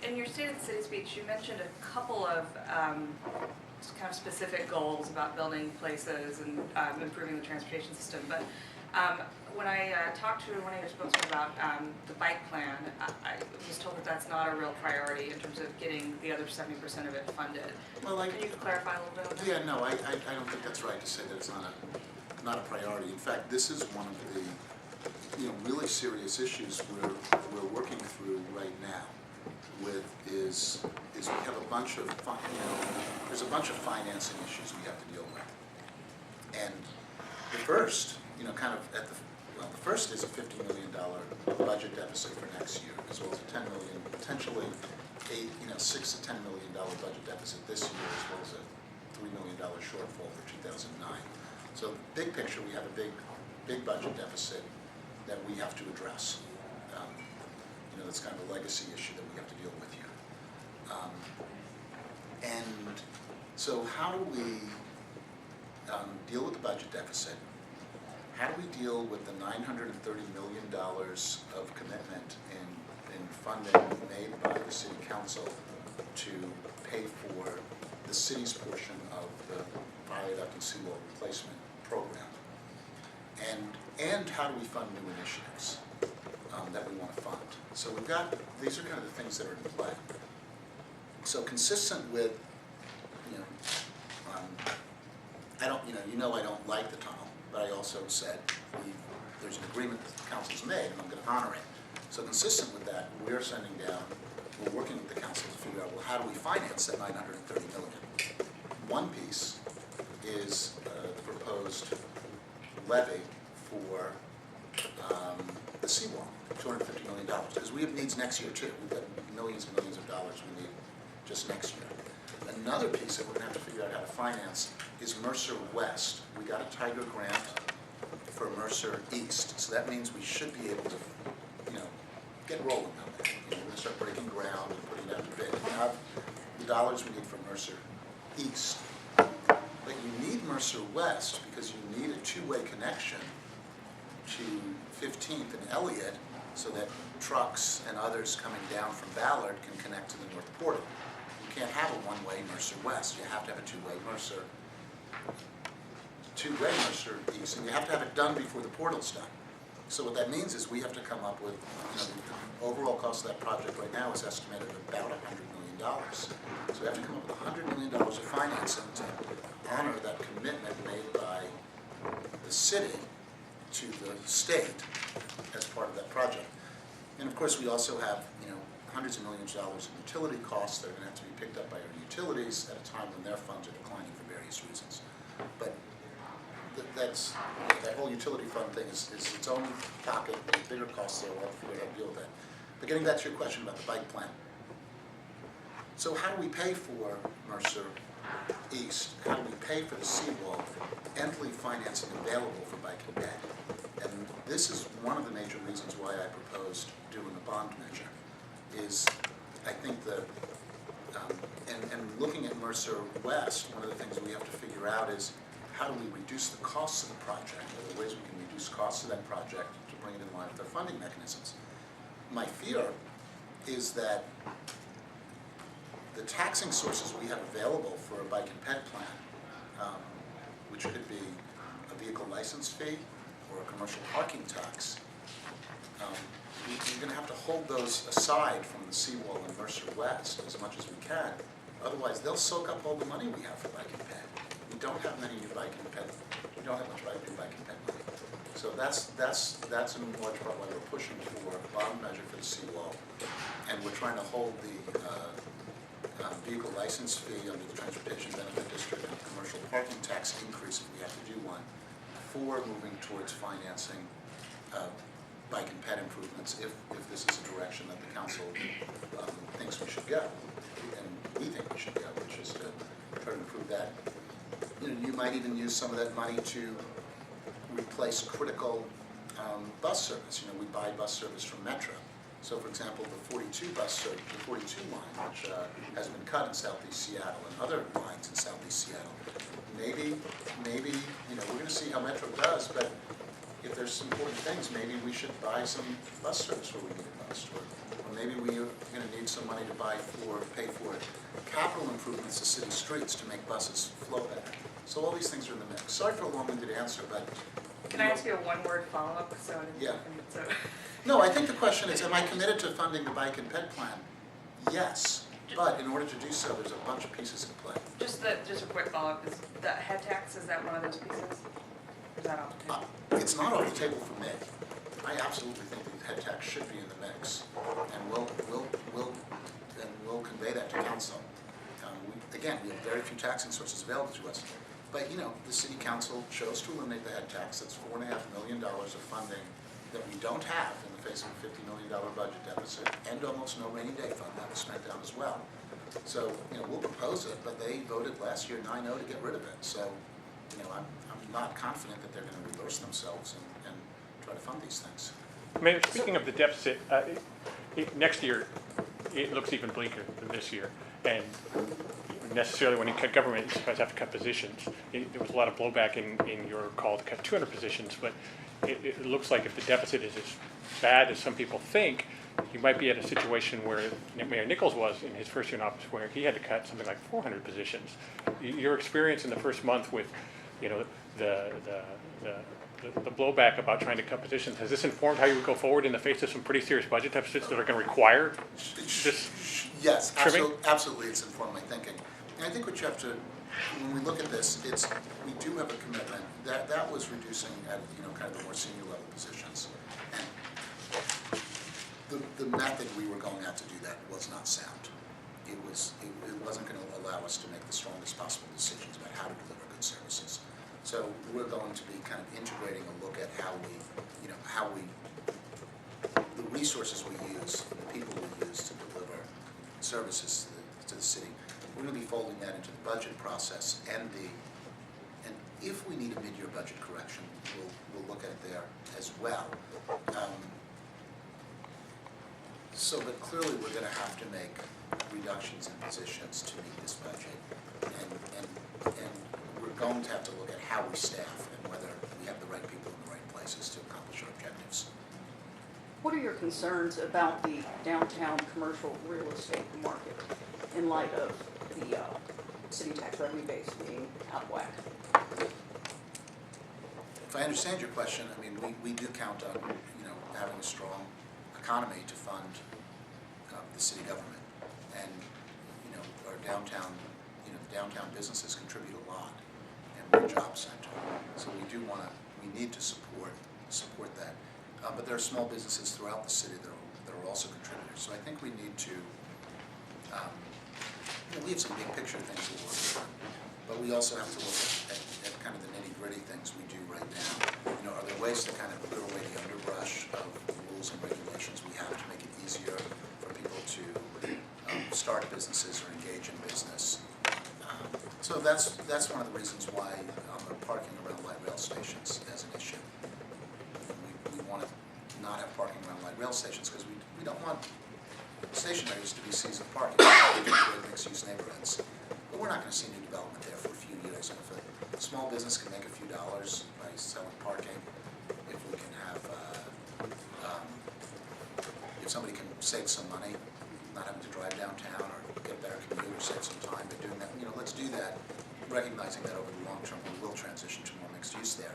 In your State of the City speech, you mentioned a couple of kind of specific goals about building places and improving the transportation system. But when I talked to one of your spokesmen about the bike plan, I was told that that's not a real priority in terms of getting the other 70% of it funded. Well, can you clarify a little bit on that? Yeah, no, I don't think that's right to say that it's not a priority. In fact, this is one of the really serious issues we're working through right now. Is we have a bunch of there's a bunch of financing issues we have to deal with, and the first the first is a $50 million budget deficit for next year, as well as a $10 million, potentially $6 to $10 million budget deficit this year, as well as a $3 million shortfall for 2009. So big picture, we have a big budget deficit that we have to address. That's kind of a legacy issue that we have to deal with here. And so how do we deal with the budget deficit? How do we deal with the $930 million of commitment in funding made by the City Council to pay for the city's portion of the viaduct and seawall replacement program? And how do we fund new initiatives that we want to fund? So these are kind of the things that are in play. So consistent with, I don't like the tunnel, but I also said there's an agreement that the council's made, and I'm going to honor it. So consistent with that, we're working with the council to figure out, well, how do we finance that $930 million? One piece is the proposed levy for the seawall, $250 million, because we have needs next year too. We've got millions and millions of dollars we need just next year. Another piece that we're going to have to figure out how to finance is Mercer West. We got a Tiger grant for Mercer East, so that means we should be able to, get rolling on that. We're going to start breaking ground and putting it out to bid. We have the dollars we need for Mercer East, but you need Mercer West because you need a two-way connection to 15th and Elliott so that trucks and others coming down from Ballard can connect to the North Portal. You can't have a one-way Mercer West. You have to have a two-way Mercer East, and you have to have it done before the portal's done. So what that means is we have to come up with, the overall cost of that project right now is estimated at about $100 million. So we have to come up with $100 million of financing to honor that commitment made by the city to the state as part of that project. And of course we also have, hundreds of millions of dollars in utility costs that are going to have to be picked up by our utilities at a time when their funds are declining for various reasons. But that whole utility fund thing is its own topic. There's bigger costs there. We'll have to figure out how to deal with that. But getting back to your question about the bike plan. So how do we pay for Mercer East? How do we pay for the seawall and leave financing available for bike and ped? And this is one of the major reasons why I proposed doing a bond measure. Is I think and looking at Mercer West, one of the things we have to figure out is how do we reduce the costs of the project? Are there ways we can reduce costs of that project to bring it in line with our funding mechanisms? My fear is that the taxing sources we have available for a bike and ped plan, which could be a vehicle license fee or a commercial parking tax, we're going to have to hold those aside from the seawall and Mercer West as much as we can. Otherwise, they'll soak up all the money we have for bike and ped. We don't have many new bike and ped. We don't have much new bike and ped money. So that's in large part why we're pushing for a bond measure for the seawall, and we're trying to hold the vehicle license fee under the Transportation Benefit District and commercial parking tax increase if we have to do one, for moving towards financing bike and ped improvements if this is a direction that the council thinks we should go, and we think we should go, which is to try to improve that. You might even use some of that money to replace critical bus service. We buy bus service from Metro. So, for example, the 42 line, which has been cut in Southeast Seattle, and other lines in Southeast Seattle. Maybe we're going to see how Metro does, but if there's some important things, maybe we should buy some bus service where we need a bus, or or maybe we're gonna need some money to pay for capital improvements to city streets to make buses flow better. So all these things are in the mix. Sorry for a long-winded answer, but. Can I ask you a one-word follow-up? So Yeah. So, No, I think the question is, am I committed to funding the bike and ped plan? Yes, but in order to do so, there's a bunch of pieces in play. just a quick follow-up, is the head tax, is that one of those pieces? Or is that off the table? It's not off the table for me. I absolutely think the head tax should be in the mix, and we'll convey that to council. Again, we have very few taxing sources available to us, but the city council chose to eliminate the head tax. That's $4.5 million of funding that we don't have in the face of a $50 million budget deficit, and almost no rainy day fund that was spent down as well. So, we'll propose it, but they voted last year 9-0 to get rid of it. So, I'm not confident that they're going to reverse themselves and try to fund these things. Mayor, speaking of the deficit, next year, it looks even bleaker than this year. And necessarily when you cut government, you sometimes have to cut positions. There was a lot of blowback in your call to cut 200 positions, but it looks like if the deficit is as bad as some people think, you might be at a situation where Mayor Nichols was in his first year in office, where he had to cut something like 400 positions. Your experience in the first month with, the blowback about trying to cut positions, has this informed how you would go forward in the face of some pretty serious budget deficits that are going to require this? Yes, trimming? absolutely, it's informed my thinking. And I think what you have to, when we look at this, we do have a commitment that was reducing at kind of the more senior level positions. And the method we were going at to do that was not sound. It wasn't going to allow us to make the strongest possible decisions about how to deliver good services. So we're going to be kind of integrating a look at how the resources we use, the people we use to deliver services to the city. We're going to be folding that into the budget process, and if we need a mid-year budget correction, we'll look at it there as well. But clearly we're going to have to make reductions in positions to meet this budget, and we're going to have to look at how we staff and whether we have the right people in the right places to accomplish our objectives. What are your concerns about the downtown commercial real estate market in light of the city tax revenue base being out of whack? If I understand your question, I mean, we do count on having a strong economy to fund the city government, and our downtown businesses contribute a lot, and we're a job center, so we need to support that. But there are small businesses throughout the city that are also contributors. So I think we need to, we have some big picture things to work on, but we also have to look at kind of the nitty-gritty things we do right now. Are there ways to kind of clear away the underbrush of the rules and regulations we have to make it easier for people to start businesses or engage in business? So that's one of the reasons why we're parking around light rail stations as an issue. We want to not have parking around light rail stations because we don't want stationaries to be seas of parking. We get great mixed-use neighborhoods, but we're not going to see new development there for a few years. And if a small business can make a few dollars by selling parking, if we can have, if somebody can save some money, not having to drive downtown or get a better commute or save some time by doing that, let's do that, recognizing that over the long term we will transition to more mixed use there.